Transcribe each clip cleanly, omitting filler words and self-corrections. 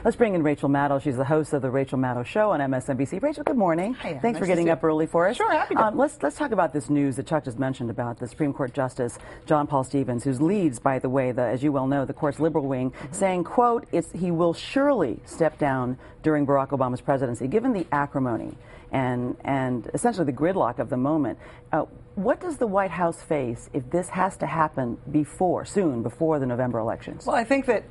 Let's bring in Rachel Maddow. She's the host of the Rachel Maddow Show on MSNBC. Rachel, good morning. Hi, Thanks for getting up early for us. Sure, happy to. Let's talk about this news that Chuck just mentioned about the Supreme Court Justice John Paul Stevens, who leads, by the way, as you well know, the court's liberal wing, saying, quote, he will surely step down during Barack Obama's presidency, given the acrimony and essentially the gridlock of the moment. What does the White House face if this has to happen soon before the November elections? Well, I think that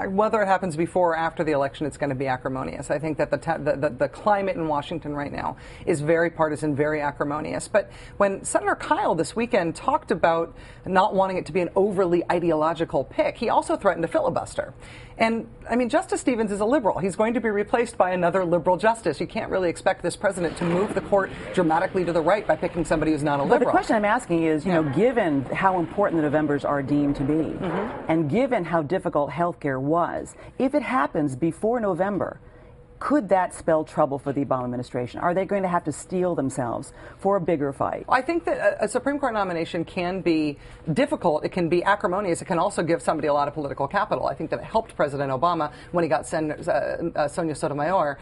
whether it happens before or after the election, it's going to be acrimonious. I think that the climate in Washington right now is very partisan, very acrimonious. But when Senator Kyle this weekend talked about not wanting it to be an overly ideological pick, he also threatened to filibuster. And, I mean, Justice Stevens is a liberal. He's going to be replaced by another liberal justice. You can't really expect this president to move the court dramatically to the right by picking somebody who's not a liberal. But the question I'm asking is, given how important the Novembers are deemed to be, and given how difficult health care was, if it happens before November, could that spell trouble for the Obama administration? Are they going to have to steel themselves for a bigger fight? I think that a Supreme Court nomination can be difficult. It can be acrimonious. It can also give somebody a lot of political capital. I think that it helped President Obama when he got Sonia Sotomayor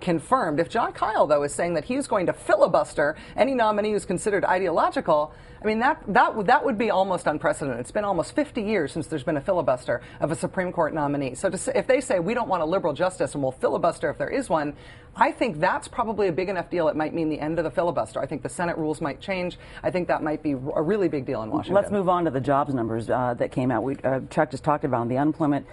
confirmed. If John Kyle, though, is saying that he's going to filibuster any nominee who's considered ideological, I mean, that would be almost unprecedented. It's been almost 50 years since there's been a filibuster of a Supreme Court nominee. So if they say we don't want a liberal justice and we'll filibuster if there is one, I think that's probably a big enough deal. It might mean the end of the filibuster. I think the Senate rules might change. I think that might be a really big deal in Washington. Let's move on to the jobs numbers that came out. Chuck just talked about them. The unemployment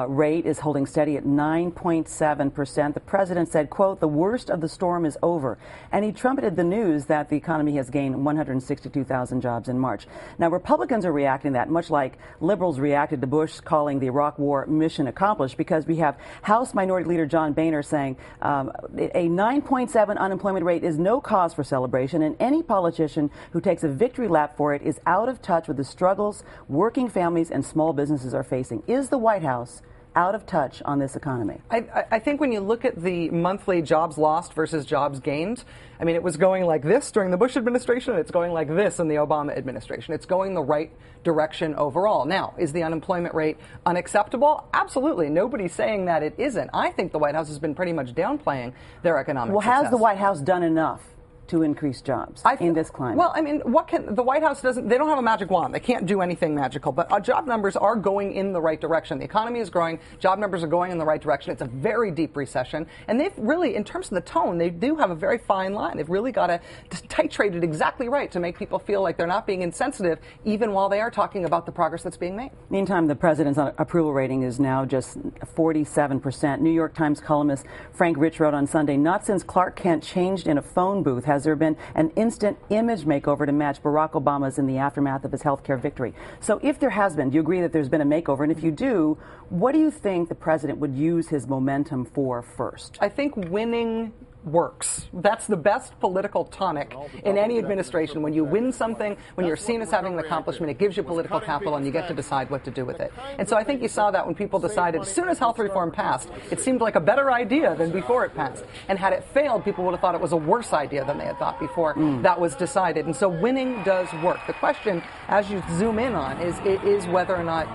rate is holding steady at 9.7%. The president said, quote, the worst of the storm is over. And he trumpeted the news that the economy has gained 162,000 jobs in March. Now, Republicans are reacting to that, much like liberals reacted to Bush calling the Iraq War mission accomplished, because we have House Minority Leader John Boehner saying a 9.7 unemployment rate is no cause for celebration, and any politician who takes a victory lap for it is out of touch with the struggles working families and small businesses are facing. Is the White House out of touch on this economy? I think when you look at the monthly jobs lost versus jobs gained, I mean, it was going like this during the Bush administration, and it's going like this in the Obama administration. It's going the right direction overall. Now, is the unemployment rate unacceptable? Absolutely. Nobody's saying that it isn't. I think the White House has been pretty much downplaying their economic success. Has the White House done enough to increase jobs in this climate? Well, I mean, the White House they don't have a magic wand. They can't do anything magical, but job numbers are going in the right direction. The economy is growing. Job numbers are going in the right direction. It's a very deep recession. And they've really, in terms of the tone, they do have a very fine line. They've really got to titrate it exactly right to make people feel like they're not being insensitive, even while they are talking about the progress that's being made. Meantime, the president's approval rating is now just 47%. New York Times columnist Frank Rich wrote on Sunday, not since Clark Kent changed in a phone booth has there been an instant image makeover to match Barack Obama's in the aftermath of his health care victory. So if there has been, do you agree that there's been a makeover? And if you do, what do you think the president would use his momentum for first? I think winning works. That's the best political tonic in any administration. When you win something, when you're seen as having an accomplishment, it gives you political capital and you get to decide what to do with it. And so I think you saw that when people decided, as soon as health reform passed, it seemed like a better idea than before it passed. And had it failed, people would have thought it was a worse idea than they had thought before that was decided. And so winning does work. The question, as you zoom in on, is whether or not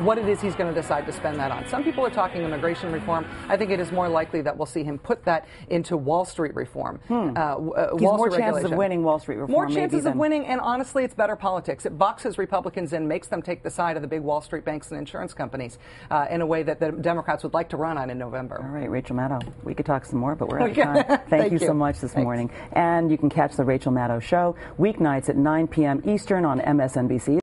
what it is he's going to decide to spend that on. Some people are talking immigration reform. I think it is more likely that we'll see him put that into Wall Street reform. More chances of winning Wall Street reform. More chances of winning, and honestly, it's better politics. It boxes Republicans in, makes them take the side of the big Wall Street banks and insurance companies in a way that the Democrats would like to run on in November. All right, Rachel Maddow. We could talk some more, but we're out of time. Thank you so much this morning. And you can catch the Rachel Maddow Show weeknights at 9 p.m. Eastern on MSNBC.